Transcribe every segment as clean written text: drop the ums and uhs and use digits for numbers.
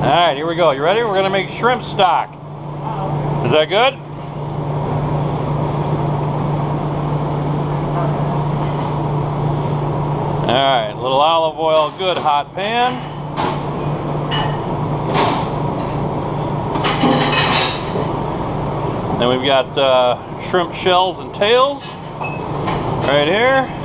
Alright, here we go. You ready? We're going to make shrimp stock. Is that good? Alright, a little olive oil, good hot pan. Then we've got shrimp shells and tails right here.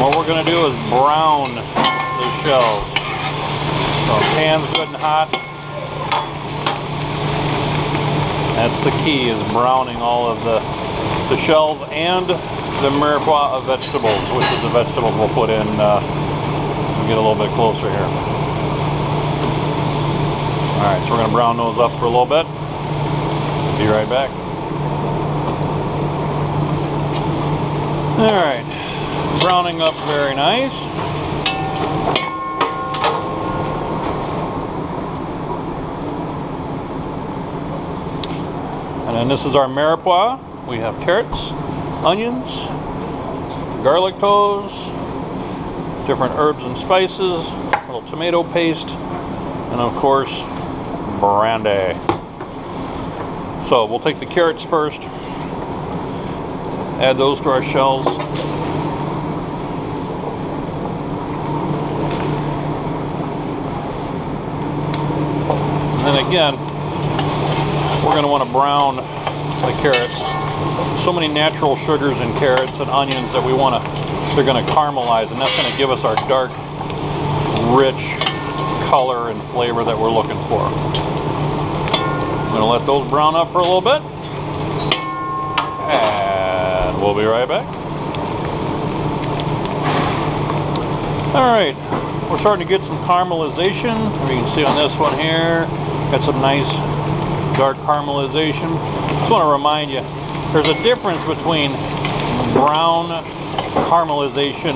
What we're going to do is brown the shells. So pan's good and hot. That's the key, is browning all of the shells and the mirepoix of vegetables, which is the vegetables we'll put in. We'll get a little bit closer here. Alright, so we're going to brown those up for a little bit. Be right back. Alright. Browning up very nice. And then this is our mirepoix. We have carrots, onions, garlic toes, different herbs and spices, a little tomato paste, and of course, brandy. So we'll take the carrots first, add those to our shells. And again, we're going to want to brown the carrots. So many natural sugars in carrots and onions that they're going to caramelize, and that's going to give us our dark, rich color and flavor that we're looking for. I'm going to let those brown up for a little bit, and we'll be right back. Alright, we're starting to get some caramelization. You can see on this one here, got some nice dark caramelization. Just want to remind you, there's a difference between brown caramelization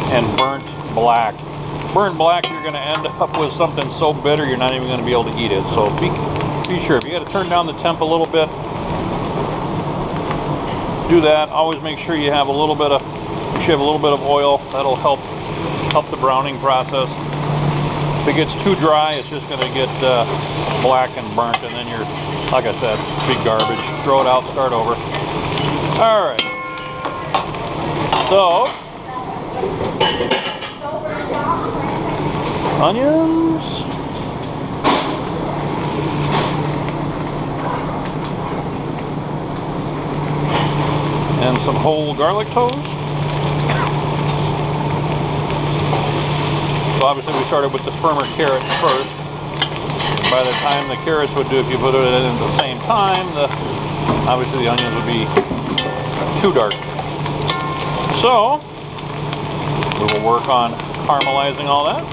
and burnt black. Burnt black, you're going to end up with something so bitter you're not even going to be able to eat it. So be sure, if you got to turn down the temp a little bit, do that. Always make sure you have a little bit of oil. That'll help the browning process. If it gets too dry, it's just going to get black and burnt, and then you're, like I said, be garbage. Throw it out, start over. Alright. So, onions. And some whole garlic toes. So obviously we started with the firmer carrots first. By the time the carrots would do, if you put it in at the same time, obviously the onions would be too dark. So we will work on caramelizing all that,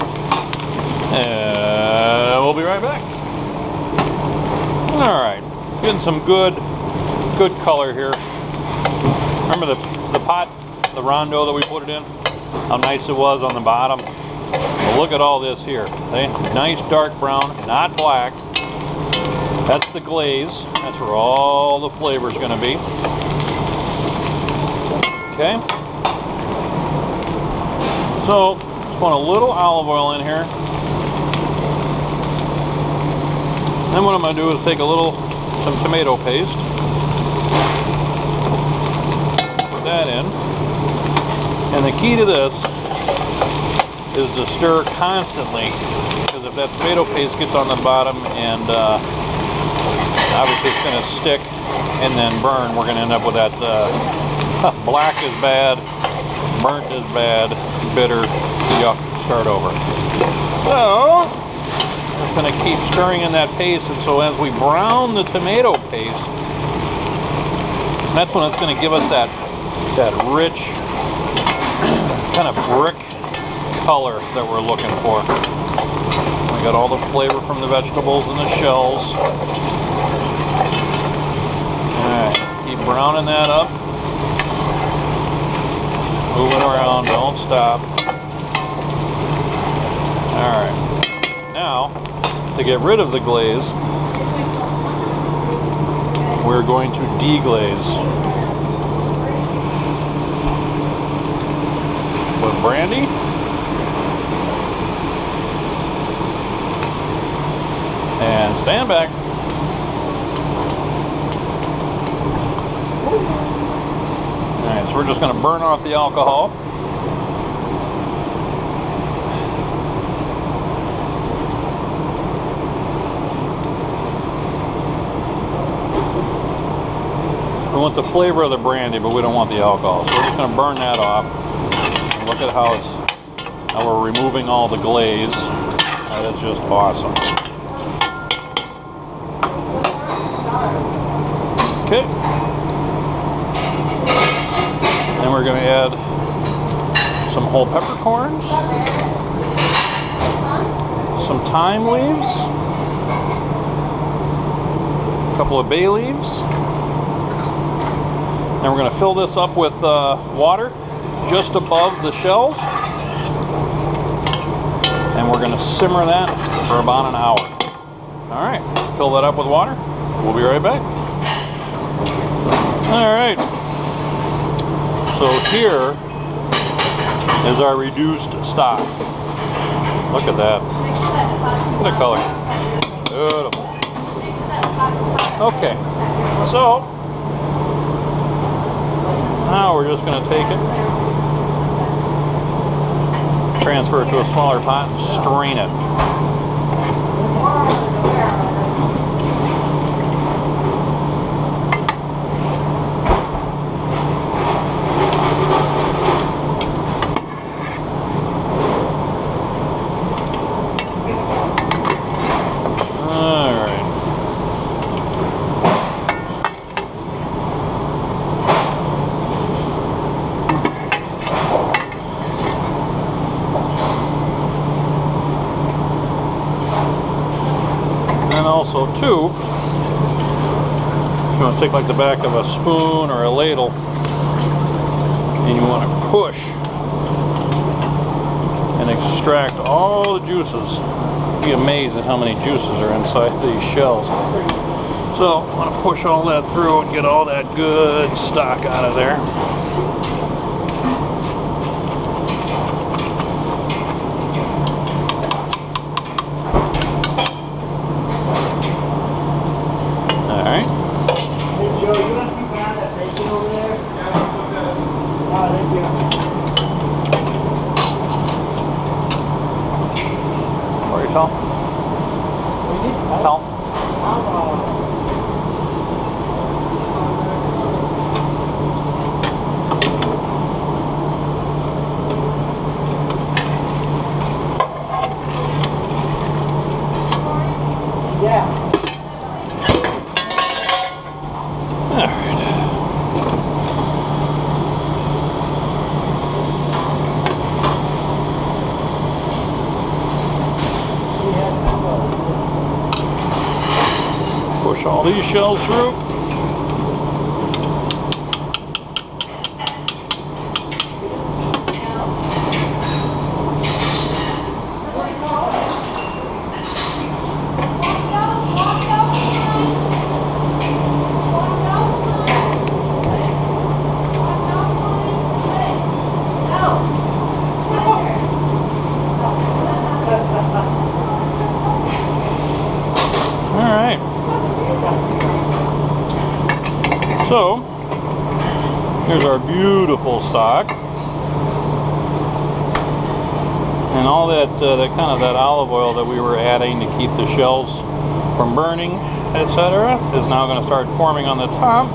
and we'll be right back. All right, getting some good color here. Remember the pot, the rondo that we put it in? How nice it was on the bottom. Well, look at all this here. See? Nice dark brown, not black. That's the glaze. That's where all the flavor is going to be. Okay. So, just want a little olive oil in here. Then what I'm going to do is take some tomato paste. Put that in. And the key to this is to stir constantly, because if that tomato paste gets on the bottom and obviously it's going to stick and then burn, we're going to end up with that black is bad, burnt is bad, bitter, yuck, start over. So, we're just going to keep stirring in that paste, and so as we brown the tomato paste, that's when it's going to give us that rich kind of brick color that we're looking for. We got all the flavor from the vegetables and the shells. Alright, keep browning that up. Don't stop. Alright. Now, to get rid of the glaze, we're going to deglaze with brandy. And stand back. Alright, so we're just going to burn off the alcohol. We want the flavor of the brandy, but we don't want the alcohol. So we're just going to burn that off. And look at how we're removing all the glaze. That is just awesome. Okay. Then we're going to add some whole peppercorns, some thyme leaves, a couple of bay leaves. Then we're going to fill this up with water just above the shells. And we're going to simmer that for about an hour. All right, fill that up with water. We'll be right back. All right. So here is our reduced stock. Look at that. Look at the color. Beautiful. Okay. So now we're just going to take it, transfer it to a smaller pot, and strain it. Also, too, if you want to take like the back of a spoon or a ladle and you want to push and extract all the juices, you'd be amazed at how many juices are inside these shells. So I want to push all that through and get all that good stock out of there. Push all these shells through. So, here's our beautiful stock, and all that kind of that olive oil that we were adding to keep the shells from burning, etc., is now going to start forming on the top.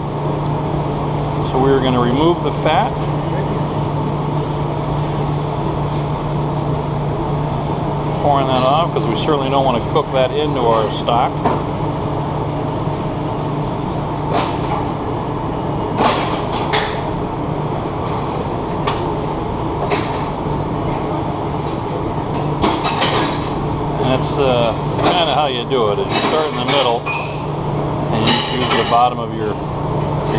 So we're going to remove the fat. Pouring that off because we certainly don't want to cook that into our stock. That's kind of how you do it. Is you start in the middle, and you just use the bottom of your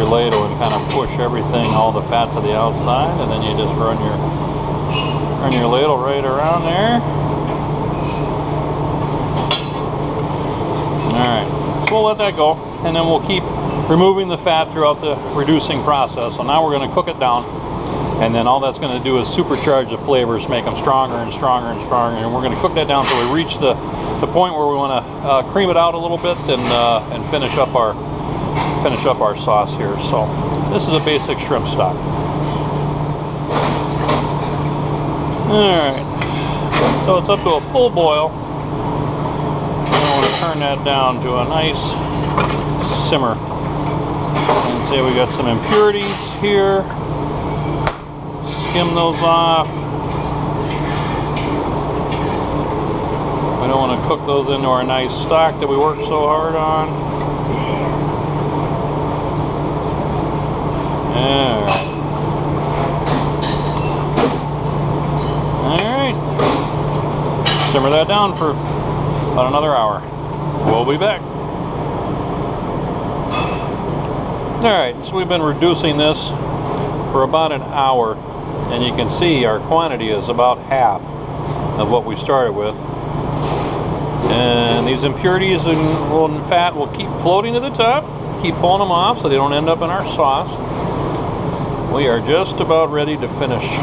ladle and kind of push everything, all the fat to the outside, and then you just run your Turn your ladle right around there. Alright, so we'll let that go, and then we'll keep removing the fat throughout the reducing process. So now we're going to cook it down, and then all that's going to do is supercharge the flavors, make them stronger and stronger and stronger, and we're going to cook that down until we reach the point where we want to cream it out a little bit and finish up our sauce here. So this is a basic shrimp stock. Alright, so it's up to a full boil. I want to turn that down to a nice simmer. And say we got some impurities here. Skim those off. We don't want to cook those into our nice stock that we worked so hard on. Alright. Simmer that down for about another hour. We'll be back. Alright, so we've been reducing this for about an hour, and you can see our quantity is about half of what we started with. And these impurities and fat will keep floating to the top, keep pulling them off so they don't end up in our sauce. We are just about ready to finish.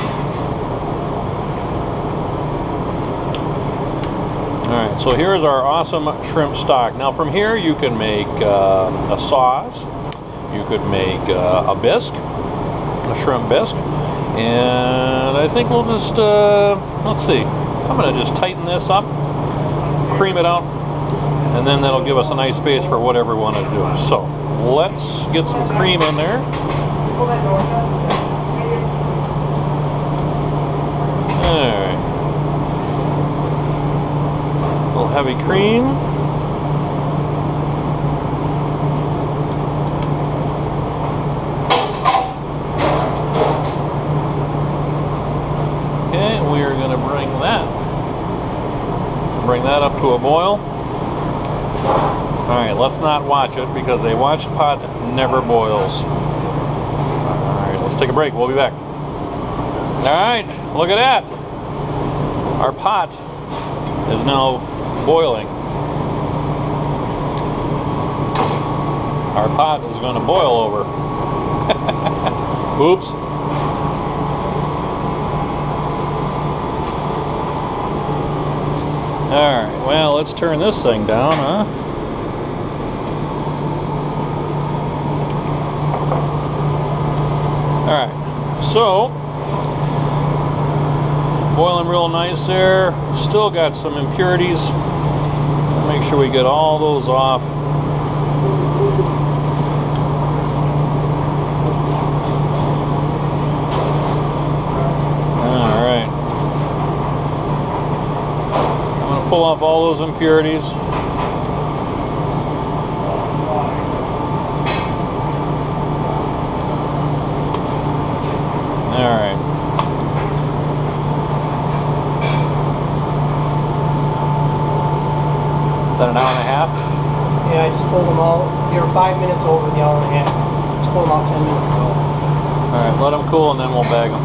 Alright, so here's our awesome shrimp stock. Now from here you can make a sauce, you could make a bisque, a shrimp bisque, and I think we'll just, let's see, I'm going to just tighten this up, cream it out, and then that'll give us a nice base for whatever we want to do. So let's get some cream in there. Alright. A little heavy cream. Okay, we are going to bring that up to a boil. Alright, let's not watch it because a watched pot never boils. Alright, let's take a break. We'll be back. Alright, look at that. Our pot is now boiling. Our pot is going to boil over. Oops. Alright, well, let's turn this thing down, huh? Alright, so boiling real nice there. Still got some impurities. Make sure we get all those off. Alright. I'm going to pull off all those impurities. Alright. An hour and a half? Yeah, I just pulled them all. They were 5 minutes over the hour and a half. Just pulled them out 10 minutes ago. Alright, let them cool and then we'll bag them.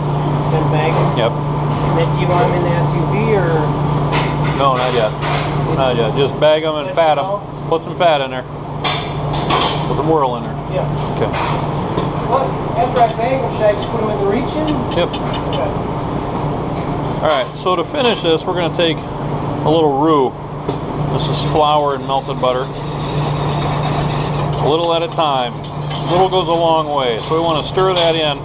Then bag them? Yep. And then do you want them in the SUV or? No, not yet. Not yet. Just bag them and fat them. Put some fat in there. Put some whirl in there. Yeah. Okay. What? After I bag them, should I just put them in the reach-in? Yep. Okay. Alright, so to finish this, we're going to take a little roux. This is flour and melted butter. A little at a time. A little goes a long way. So we want to stir that in.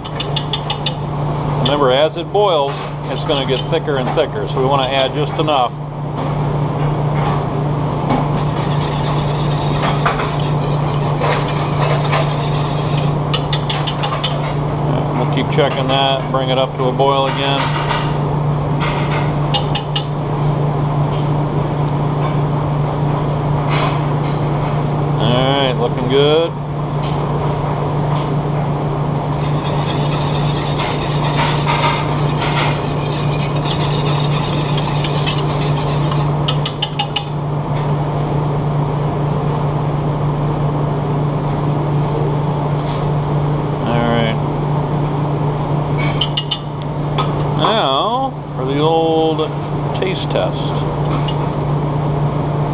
Remember, as it boils, it's going to get thicker and thicker. So we want to add just enough. And we'll keep checking that. Bring it up to a boil again. Alright, looking good. Alright. Now, the old taste test.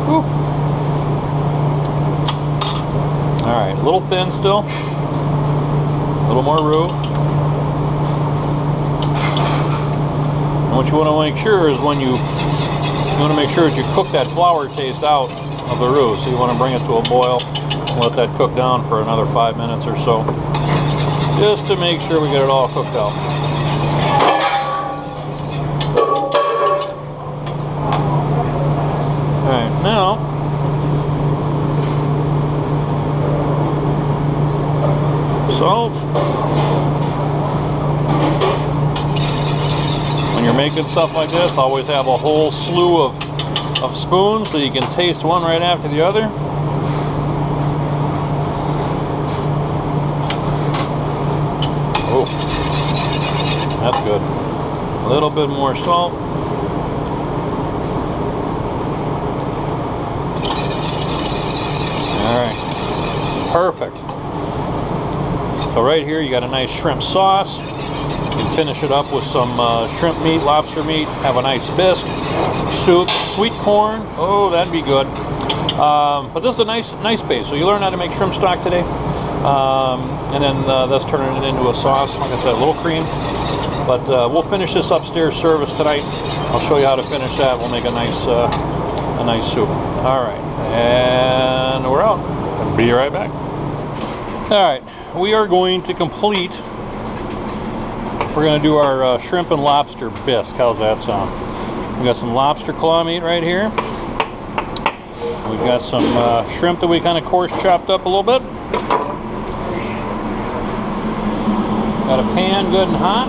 Whew. Alright, a little thin still. A little more roux. And what you want to make sure is when you want to make sure that you cook that flour taste out of the roux. So you want to bring it to a boil and let that cook down for another 5 minutes or so, just to make sure we get it all cooked out. Alright, now salt. When you're making stuff like this, always have a whole slew of spoons so you can taste one right after the other. Oh, that's good. A little bit more salt. Alright, perfect. So right here you got a nice shrimp sauce. You can finish it up with some shrimp meat, lobster meat, have a nice bisque, soup, sweet corn. Oh, that'd be good. But this is a nice base. So you learn how to make shrimp stock today. And then that's turning it into a sauce. Like I said, a little cream. But we'll finish this upstairs service tonight. I'll show you how to finish that. We'll make a nice soup. All right, and we're out. Be right back. All right, we are going to complete. We're going to do our shrimp and lobster bisque. How's that sound? We got some lobster claw meat right here. We've got some shrimp that we kind of coarse chopped up a little bit. Got a pan good and hot.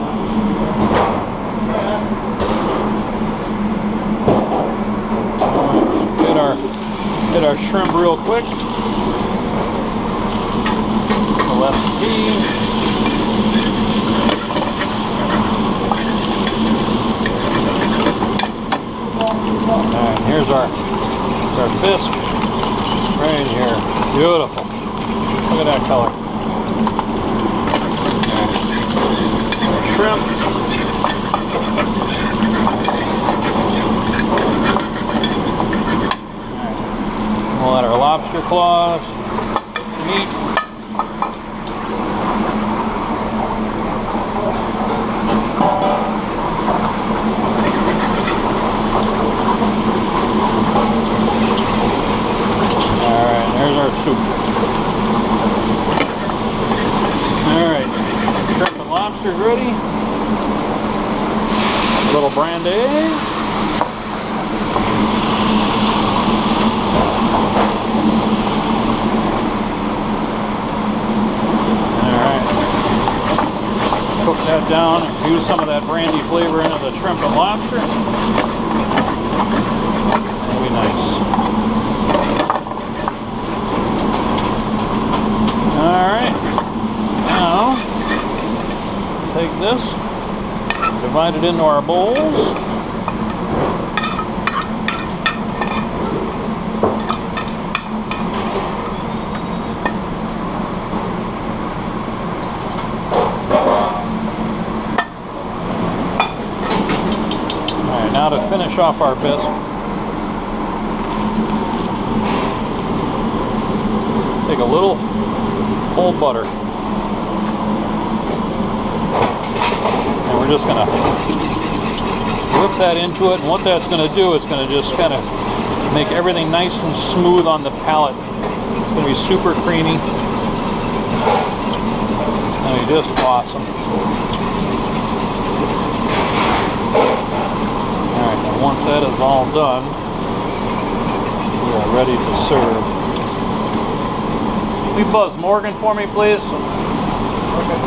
Get our shrimp real quick. The less tea. Alright, here's our bisque right here. Beautiful. Look at that color. Right. Shrimp. Alright. We'll add our lobster claws, meat. Soup. Alright, shrimp and lobster's ready. A little brandy. Alright, cook that down and use some of that brandy flavor into the shrimp and lobster. That'll be nice. Alright, now take this, divide it into our bowls. Alright, now to finish off our bisque, take a little whole butter, and we're just gonna whip that into it. And what that's gonna do, it's gonna just kind of make everything nice and smooth on the palate. It's gonna be super creamy. That'll be just awesome. All right, and once that is all done, we are ready to serve. Will you buzz Morgan for me, please? Okay.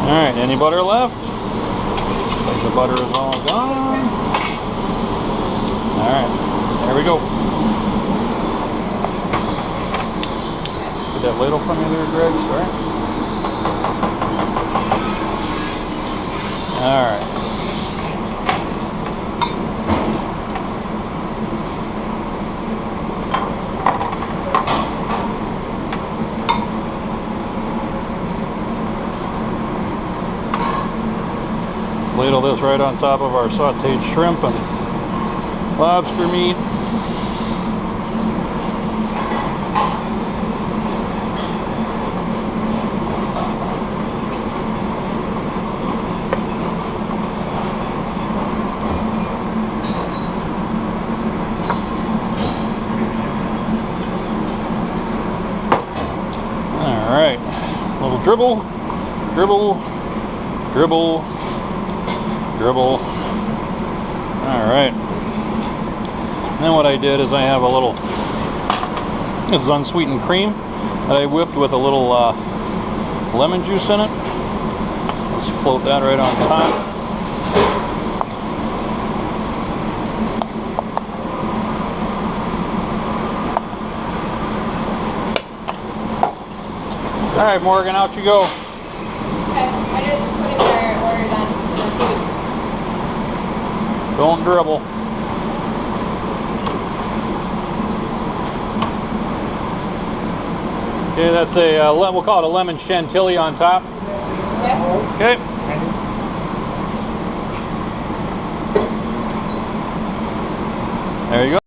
Alright, any butter left? Looks like the butter is all gone. Alright, there we go. Get that ladle from you there, Greg, sorry. Alright. Ladle this right on top of our sauteed shrimp and lobster meat. Alright, a little dribble, dribble, dribble, dribble. Alright. Then what I did is I have a little, this is unsweetened cream that I whipped with a little lemon juice in it. Let's float that right on top. Alright, Morgan, out you go. Okay, I just put in their order then for the food. Don't dribble. Okay, that's a, we'll call it a lemon chantilly on top. Okay. Okay. There you go.